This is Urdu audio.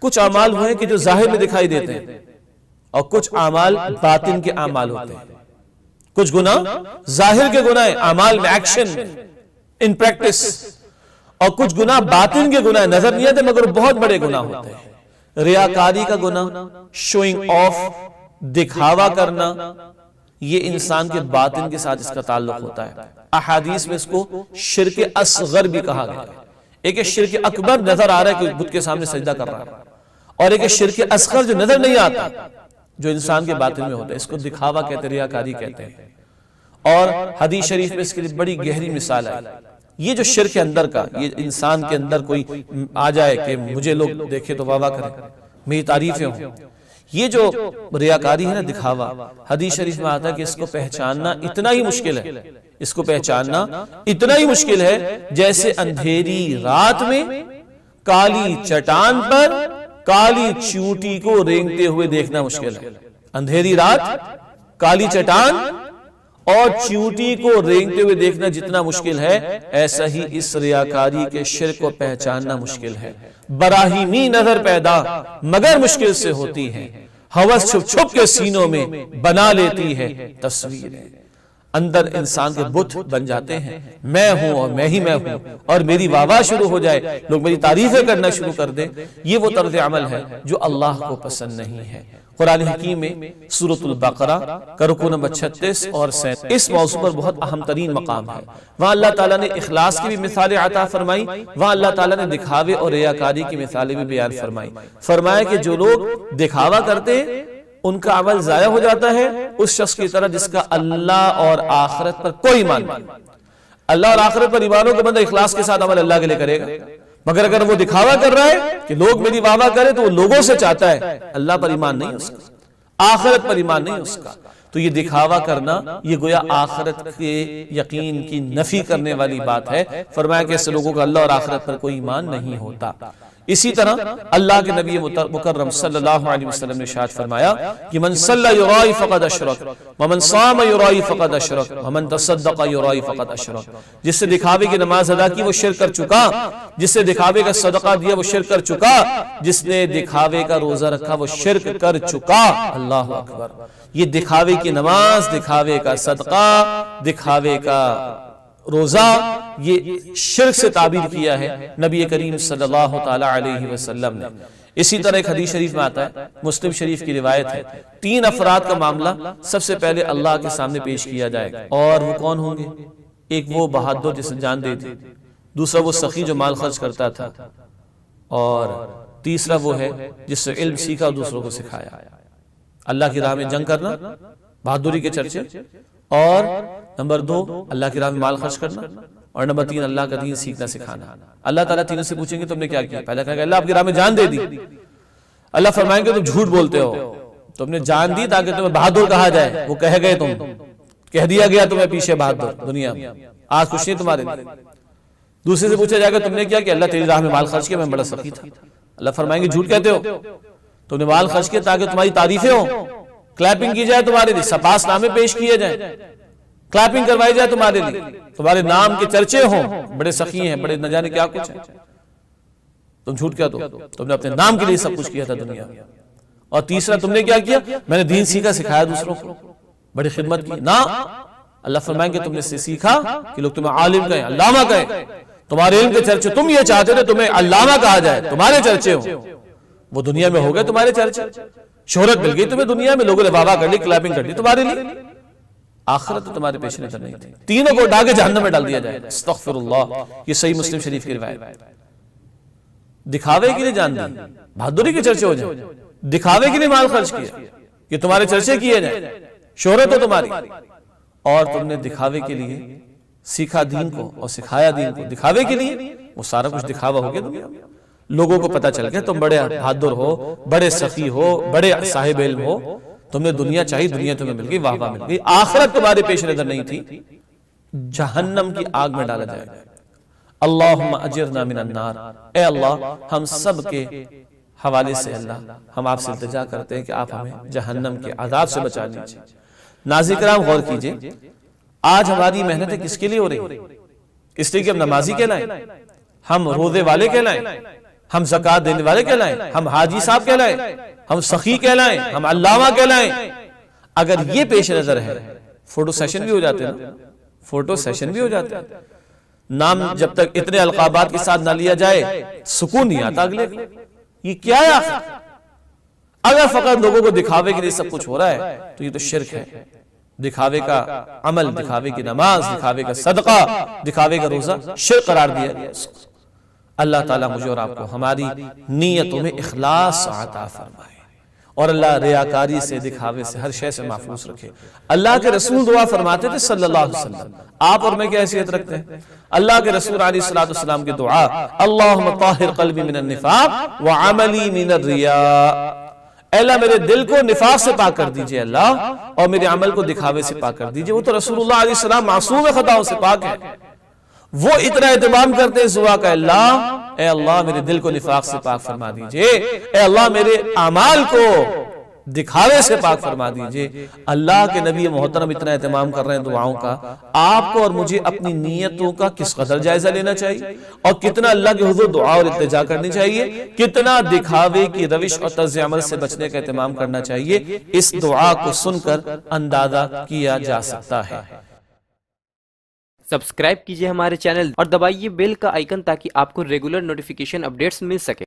کچھ اعمال وہ ہیں کہ جو ظاہر میں دکھائی دیتے ہیں اور کچھ اعمال باطن کے اعمال ہوتے ہیں. کچھ گناہ ظاہر کے گناہ اعمال میں، ایکشن میں، ان پریکٹس، اور کچھ گناہ باطن کے گناہ نظر نہیں آتے مگر بہت بڑے گناہ ہوتے ہیں. ریاکاری کا گناہ، شوئنگ آف، دکھاوا کرنا، یہ انسان کے باطن کے ساتھ اس کا تعلق ہوتا ہے. احادیث میں اس کو شرک اصغر بھی کہا گیا ہے. ایک شرک اکبر نظر آ رہا ہے کہ بت کے سامنے سجدہ کر رہا ہے، اور ایک شرک اصغر جو نظر نہیں آتا جو انسان کے باطن میں ہوتا ہے، اس کو دکھاوا کہتے ہیں، ریاکاری کہتے ہیں. اور حدیث شریف میں اس کے لیے بڑی گہری مثال ہے. یہ جو شرک اندر کا، یہ انسان کے اندر کوئی آ جائے کہ مجھے لوگ دیکھے تو واہ واہ کریں، میری تعریفیں ہوں، یہ جو ریاکاری ہے نا، دکھاوا، حدیث شریف میں آتا ہے کہ اس کو پہچاننا اتنا ہی مشکل ہے، اس کو پہچاننا اتنا ہی مشکل ہے جیسے اندھیری رات میں کالی چٹان پر کالی چیونٹی کو رینگتے ہوئے دیکھنا مشکل ہے. اندھیری رات کالی چٹان اور چیونٹی کو رینگتے ہوئے دیکھنا جتنا مشکل ہے، ایسا ہی اس ریاکاری کے شرک کو پہچاننا مشکل ہے. براہیمی نظر پیدا مگر مشکل سے ہوتی ہے، ہوس چھپ چھپ کے سینوں میں بنا لیتی ہے تصویریں. اندر انسان کے بت بن جاتے ہیں، میں ہوں اور میں ہی میں ہوں، اور میری واہ واہ شروع ہو جائے، لوگ میری تعریفیں کرنا شروع کر دیں. یہ وہ طرز عمل ہے جو اللہ کو پسند نہیں ہے. قرآن حکیم میں سورۃ البقرہ کا رکوع نمبر 36 اور 37 اس موضوع پر بہت اہم ترین مقام ہے. وہاں اللہ تعالیٰ نے اخلاص کی بھی مثالیں عطا فرمائی، وہاں اللہ تعالیٰ نے دکھاوے اور ریاکاری کی مثالیں بھی بیان فرمائی. فرمایا کہ جو لوگ دکھاوا کرتے ہیں ان کا عمل ضائع ہو جاتا ہے اس شخص کی طرح جس کا اللہ اور آخرت پر کوئی ایمان نہیں. اللہ اور آخرت پر ایمان ہو کہ بندہ اخلاص کے ساتھ عمل اللہ کے لیے کرے گا، مگر اگر وہ دکھاوا کر رہا ہے کہ لوگ میری واہ واہ کرے تو وہ لوگوں سے چاہتا ہے، اللہ پر ایمان نہیں اس کا، آخرت پر ایمان نہیں اس کا. تو یہ دکھاوا کرنا یہ گویا آخرت کے یقین کی نفی کرنے والی بات ہے. فرمایا کہ ایسے لوگوں کا اللہ اور آخرت پر کوئی ایمان نہیں ہوتا. اسی طرح اللہ کے نبی مکرم صلی اللہ علیہ وسلم نے ارشاد فرمایا کہ من صلی یرائی فقد اشرک ومن صام یرائی فقد اشرک ومن تصدق یرائی فقد اشرک. جس سے دکھاوے کی نماز ادا کی وہ شرک کر چکا، جس سے دکھاوے کا صدقہ دیا وہ شرک کر چکا، جس نے دکھاوے کا روزہ رکھا وہ شرک کر چکا. اللہ اکبر. یہ دکھاوے کی نماز، دکھاوے کا صدقہ، دکھاوے کا روزہ، یہ شرک سے تعبیر کیا ہے نبی کریم صلی اللہ تعالی علیہ وسلم نے. اسی طرح ایک حدیث شریف میں آتا ہے، مسلم شریف کی روایت ہے، 3 افراد کا معاملہ سب سے پہلے اللہ کے سامنے پیش کیا جائے گا. اور وہ کون ہوں گے؟ ایک وہ بہادر جس نے جان دی تھی، دوسرا وہ سخی جو مال خرچ کرتا تھا، اور تیسرا وہ ہے جس سے علم سیکھا اور دوسروں کو سکھایا. اللہ کی راہ میں جنگ کرنا، بہادری کے چرچے، اور نمبر 2 اللہ کی راہ میں مال خرچ کرنا، اور نمبر 3 اللہ کا دین سیکھنا سکھانا. اللہ تعالیٰ تینوں سے پوچھیں گے تم نے کیا کیا؟ پہلا کہا کہ اللہ آپ کی راہ میں جان دے دی. اللہ فرمائیں گے تم جھوٹ بولتے ہو، تم نے جان دی تاکہ تمہیں بہادر کہا جائے، وہ کہہ گئے، تم کہہ دیا گیا تمہیں پیچھے بہادر دنیا میں، آج کچھ نہیں تمہارے لیے. دوسرے سے پوچھا جائے گا تم نے کیا کہ اللہ تیری راہ میں مال خرچ کیا، میں بڑا سخی تھا. اللہ فرمائیں گے جھوٹ کہتے ہو، تم نے مال خرچ کیا تاکہ تمہاری تعریفیں ہوں، کلیپنگ کی جائے تمہارے لیے، سپاس نامے پیش کیے جائیں، کلیپنگ کروائی جائے تمہارے لیے، تمہارے نام کے چرچے ہوں، بڑے سخی ہیں، بڑے نہ جانے کیا کچھ ہے. تم جھوٹ کیا تم نے اپنے نام کے لیے سب کچھ کیا تھا دنیا میں. اور تیسرا تم نے کیا کیا؟ میں نے دین سیکھا، سکھایا دوسروں کو، بڑی خدمت کی. نہ، اللہ فرمائیں گے تم نے سے سیکھا کہ لوگ تمہیں عالم کہیں، علامہ کہیں، تمہارے علم کے چرچے، تم یہ چاہتے تھے تمہیں علامہ کہا جائے، تمہارے چرچے ہوں، وہ دنیا میں ہو گئے تمہارے چرچے، شہرت مل گئی تمہیں دنیا میں، لوگوں نے واہ واہ کر لی، کلیپنگ کر لی تمہارے لیے. آخرت تو تمہارے پیش نظر نہیں تھی، تینوں کو اٹھا کے جہنم میں ڈال دیا جائے. استغفر اللہ. یہ صحیح مسلم شریف کی روایت. دکھاوے کے لیے جان دی، بہادری کے چرچے ہو جائیں، دکھاوے کے لیے مال خرچ کیا کہ تمہارے چرچے کیے جائیں، شہرت ہو تمہاری، اور تم نے دکھاوے کے لیے سیکھا دین کو اور سکھایا دین کو دکھاوے کے لیے، وہ سارا کچھ دکھاوا ہو گیا دنیا میں. لوگوں کو پتا چل گیا تم بڑے بہادر ہو، بڑے سخی ہو، بڑے صاحب علم ہو، تم نے دنیا چاہی، دنیا تمہیں مل گئی، واہ واہ مل گئی. آخرت تمہارے پیش نظر نہیں تھی، جہنم کی آگ میں ڈالا جائے گا. اللہم اجرنا من النار. اے اللہ ہم سب کے حوالے سے اللہ ہم آپ سے التجا کرتے ہیں کہ آپ ہمیں جہنم کے عذاب سے بچا لیجیے. ناظرین کرام غور کیجئے، آج ہماری محنتیں کس کے لیے ہو رہی ہیں؟ اس لیے کہ ہم نمازی کہلائیں، ہم روزے والے کہلائیں، ہم زکات دینے والے کہلائیں، ہم حاجی صاحب کہلائیں، ہم سخی کہلائیں، ہم علامہ کہلائیں؟ اگر یہ پیش نظر ہے، فوٹو سیشن بھی ہو جاتے ہیں نا، فوٹو سیشن بھی ہو جاتے ہیں. نام جب تک اتنے القابات کے ساتھ نہ لیا جائے سکون نہیں آتا اگلے. یہ کیا ہے آخر؟ اگر فقط لوگوں کو دکھاوے کے لیے سب کچھ ہو رہا ہے تو یہ تو شرک ہے. دکھاوے کا عمل، دکھاوے کی نماز، دکھاوے کا صدقہ، دکھاوے کا روزہ شرک قرار دیا گیا. اللہ تعالیٰ مجھے اور آپ کو ہماری نیتوں میں اخلاص عطا فرمائے، اور اللہ ریاکاری سے، دکھاوے سے، ہر شے سے محفوظ رکھے. اللہ کے رسول دعا فرماتے تھے صلی اللہ علیہ وسلم. آپ اور میں کیا حیثیت رکھتے ہیں؟ اللہ کے رسول علیہ السلام کی دعا، اللہم طاہر قلبی من النفاق وعملی من الریاء. اے اللہ میرے دل کو نفاق سے پاک کر دیجئے اللہ، اور میرے عمل کو دکھاوے سے پاک کر دیجئے. وہ تو رسول اللہ علیہ السلام معصوم خطاؤں سے پاک ہے. وہ اتنا اہتمام کرتے ہیں دعا کا، اے اللہ میرے دل کو نفاق سے پاک فرما دیجئے، اے اللہ میرے اعمال کو دکھاوے سے پاک فرما دیجئے. اللہ کے نبی محترم اتنا اہتمام کر رہے ہیں دعاؤں کا. آپ کو اور مجھے اپنی نیتوں کا کس قدر جائزہ لینا چاہیے، اور کتنا اللہ کے حضور دعا اور التجا کرنی چاہیے، کتنا دکھاوے کی روش اور طرز عمل سے بچنے کا اہتمام کرنا چاہیے. اس دعا کو سن کر اندازہ کیا جا سکتا ہے. سبسکرائب کیجئے ہمارے چینل اور دبائیے بیل کا آئیکن تاکہ آپ کو ریگولر نوٹیفیکیشن اپڈیٹس مل سکے.